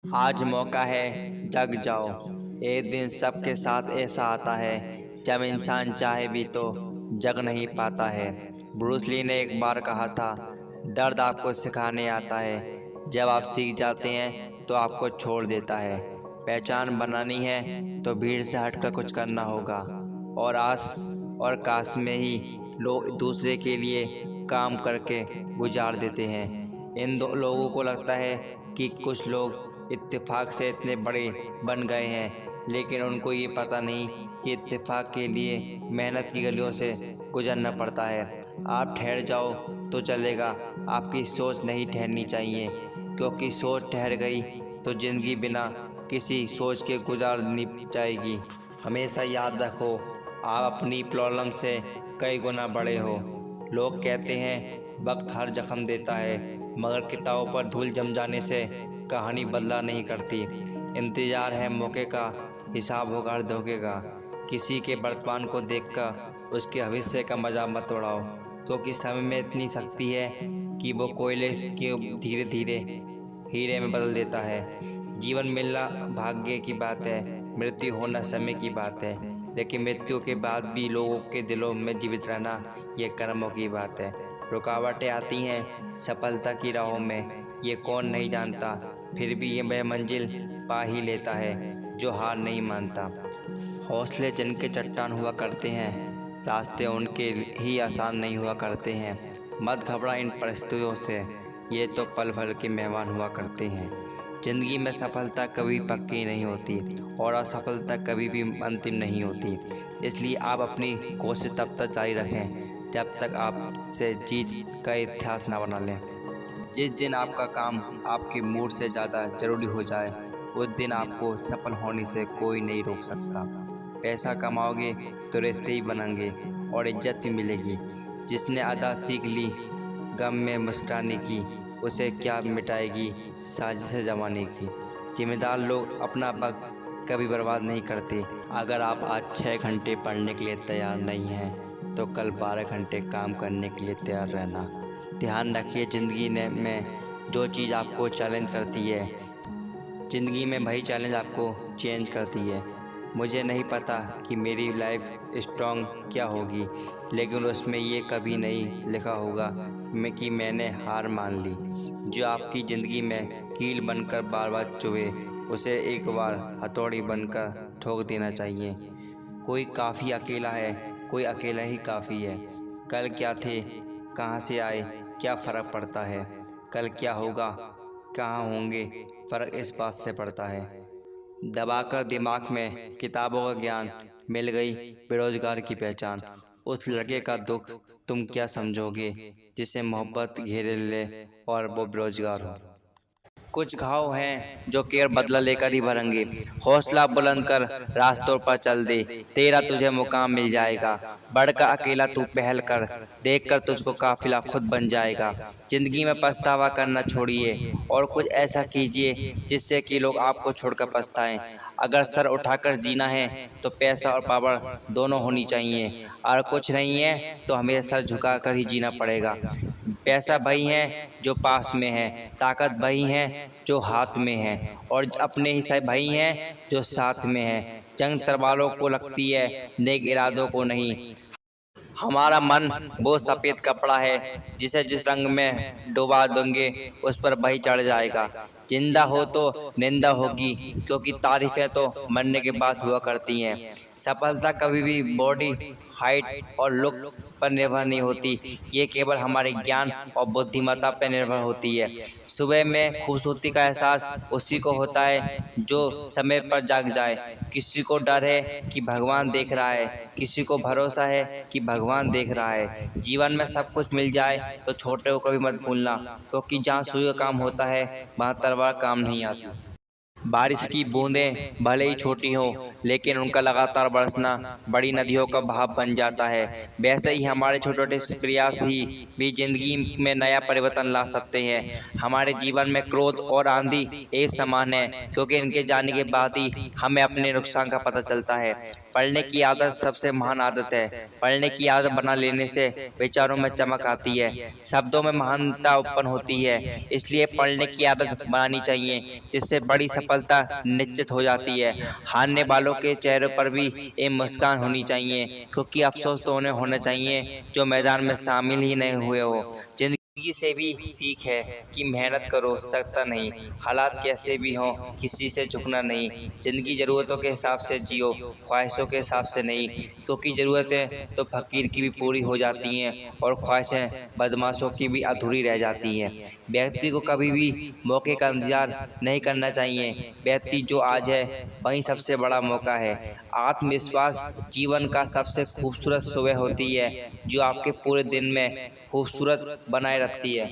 आज मौका है, जग जाओ। एक दिन सबके साथ ऐसा आता है जब इंसान चाहे भी तो जग नहीं पाता है। ब्रूस ली ने एक बार कहा था, दर्द आपको सिखाने आता है, जब आप सीख जाते हैं तो आपको छोड़ देता है। पहचान बनानी है तो भीड़ से हटकर कुछ करना होगा। और आस और काश में ही लोग दूसरे के लिए काम करके गुजार देते हैं। इन दो लोगों को लगता है कि कुछ लोग इत्तेफाक से इतने बड़े बन गए हैं, लेकिन उनको ये पता नहीं कि इत्तेफाक के लिए मेहनत की गलियों से गुजरना पड़ता है। आप ठहर जाओ तो चलेगा, आपकी सोच नहीं ठहरनी चाहिए, क्योंकि सोच ठहर गई तो ज़िंदगी बिना किसी सोच के गुजारनी जाएगी। हमेशा याद रखो, आप अपनी प्रॉब्लम से कई गुना बड़े हो। लोग कहते हैं वक्त हर जख्म देता है, मगर किताबों पर धूल जम जाने से कहानी बदला नहीं करती। इंतजार है मौके का, हिसाब होगा हर धोखे का। किसी के वर्तमान को देखकर उसके भविष्य का मजा मत उड़ाओ, क्योंकि समय में इतनी शक्ति है कि वो कोयले के धीरे धीरे हीरे में बदल देता है। जीवन मिलना भाग्य की बात है, मृत्यु होना समय की बात है, लेकिन मृत्यु के बाद भी लोगों के दिलों में जीवित रहना ये कर्मों की बात है। रुकावटें आती हैं सफलता की राहों में, ये कौन नहीं जानता, फिर भी ये वह मंजिल पा ही लेता है जो हार नहीं मानता। हौसले जिनके चट्टान हुआ करते हैं, रास्ते उनके ही आसान नहीं हुआ करते हैं। मत घबरा इन परिस्थितियों से, ये तो पल भर के मेहमान हुआ करते हैं। जिंदगी में सफलता कभी पक्की नहीं होती और असफलता कभी भी अंतिम नहीं होती। इसलिए आप अपनी कोशिश तब तक जारी रखें जब तक आपसे जीत का इतिहास ना बना लें। जिस दिन आपका काम आपके मूड से ज़्यादा ज़रूरी हो जाए, उस दिन आपको सफल होने से कोई नहीं रोक सकता। पैसा कमाओगे तो रिश्ते ही बनेंगे और इज्जत भी मिलेगी। जिसने अदा सीख ली गम में मुस्कुराने की, उसे क्या मिटाएगी साजिश ज़माने की। जिम्मेदार लोग अपना वक्त कभी बर्बाद नहीं करते। अगर आप आज 6 घंटे पढ़ने के लिए तैयार नहीं हैं, तो कल 12 घंटे काम करने के लिए तैयार रहना। ध्यान रखिए, ज़िंदगी में जो चीज़ आपको चैलेंज करती है, ज़िंदगी में वही चैलेंज आपको चेंज करती है। मुझे नहीं पता कि मेरी लाइफ स्ट्रॉन्ग क्या होगी, लेकिन उसमें ये कभी नहीं लिखा होगा कि मैंने हार मान ली। जो आपकी ज़िंदगी में कील बनकर बार बार चुभे, उसे एक बार हथौड़ी बनकर ठोक देना चाहिए। कोई काफ़ी अकेला है, कोई अकेला ही काफ़ी है। कल क्या थे, कहाँ से आए, क्या फ़र्क पड़ता है। कल क्या होगा, कहाँ होंगे, फ़र्क इस बात से पड़ता है। दबाकर दिमाग में किताबों का ज्ञान, मिल गई बेरोज़गार की पहचान। उस लड़के का दुख तुम क्या समझोगे, जिसे मोहब्बत घेरे ले और वो बेरोज़गार हो। कुछ घाव हैं जो केयर बदला लेकर ही भरेंगे। हौसला बुलंद कर रास्तों पर चल दे, तेरा तुझे मुकाम मिल जाएगा। बढ़कर अकेला तू पहल कर, देखकर तुझको काफिला खुद बन जाएगा। जिंदगी में पछतावा करना छोड़िए और कुछ ऐसा कीजिए जिससे कि लोग आपको छोड़कर पछताएं। अगर सर उठाकर जीना है तो पैसा और पावर दोनों होनी चाहिए, और कुछ नहीं है तो हमें सर झुकाकर ही जीना पड़ेगा। पैसा वही है जो पास में है, ताकत वही है जो हाथ में है, और अपने ही भाई हैं जो साथ में है। जंग तलवारों को लगती है, नेक इरादों को नहीं। हमारा मन वो सफ़ेद कपड़ा है जिसे जिस रंग में डुबा देंगे उस पर वही चढ़ जाएगा। जिंदा हो तो निंदा होगी, क्योंकि तारीफें तो मरने के बाद हुआ करती हैं। सफलता कभी भी बॉडी, हाइट और लुक पर निर्भर नहीं होती, ये केवल हमारे ज्ञान और बुद्धिमत्ता पर निर्भर होती है। सुबह में खूबसूरती का एहसास उसी को होता है जो समय पर जाग जाए। किसी को डर है कि भगवान देख रहा है, किसी को भरोसा है कि भगवान देख रहा है। जीवन में सब कुछ मिल जाए तो छोटे को कभी मत भूलना, क्योंकि जहाँ सुई का काम होता है वहाँ तलवार काम नहीं आती। बारिश की बूंदें भले ही छोटी हों, लेकिन उनका लगातार बरसना बड़ी नदियों का बहाव बन जाता है। वैसे ही हमारे छोटे छोटे प्रयास ही भी जिंदगी में नया परिवर्तन ला सकते हैं। हमारे जीवन में क्रोध और आंधी एक समान है, क्योंकि इनके जाने के बाद ही हमें अपने नुकसान का पता चलता है। पढ़ने की आदत सबसे महान आदत है। पढ़ने की आदत बना लेने से विचारों में चमक आती है, शब्दों में महानता उत्पन्न होती है। इसलिए पढ़ने की आदत बनानी चाहिए, जिससे बड़ी सफलता निश्चित हो जाती है। हारने वालों के चेहरों पर भी एक मुस्कान होनी चाहिए, क्योंकि अफसोस तो उन्हें होना चाहिए जो मैदान में शामिल ही नहीं हुए हो। जिंदगी से भी सीख है कि मेहनत करो, सकता नहीं। हालात कैसे भी हों, किसी से झुकना नहीं। जिंदगी ज़रूरतों के हिसाब से जियो, ख्वाहिशों के हिसाब से नहीं, क्योंकि ज़रूरतें तो फकीर की भी पूरी हो जाती हैं और ख्वाहिशें बदमाशों की भी अधूरी रह जाती हैं। व्यक्ति को कभी भी मौके का इंतजार नहीं करना चाहिए। व्यक्ति जो आज है वही सबसे बड़ा मौका है। आत्मविश्वास जीवन का सबसे खूबसूरत सुबह होती है, जो आपके पूरे दिन में खूबसूरत बनाए रखती है।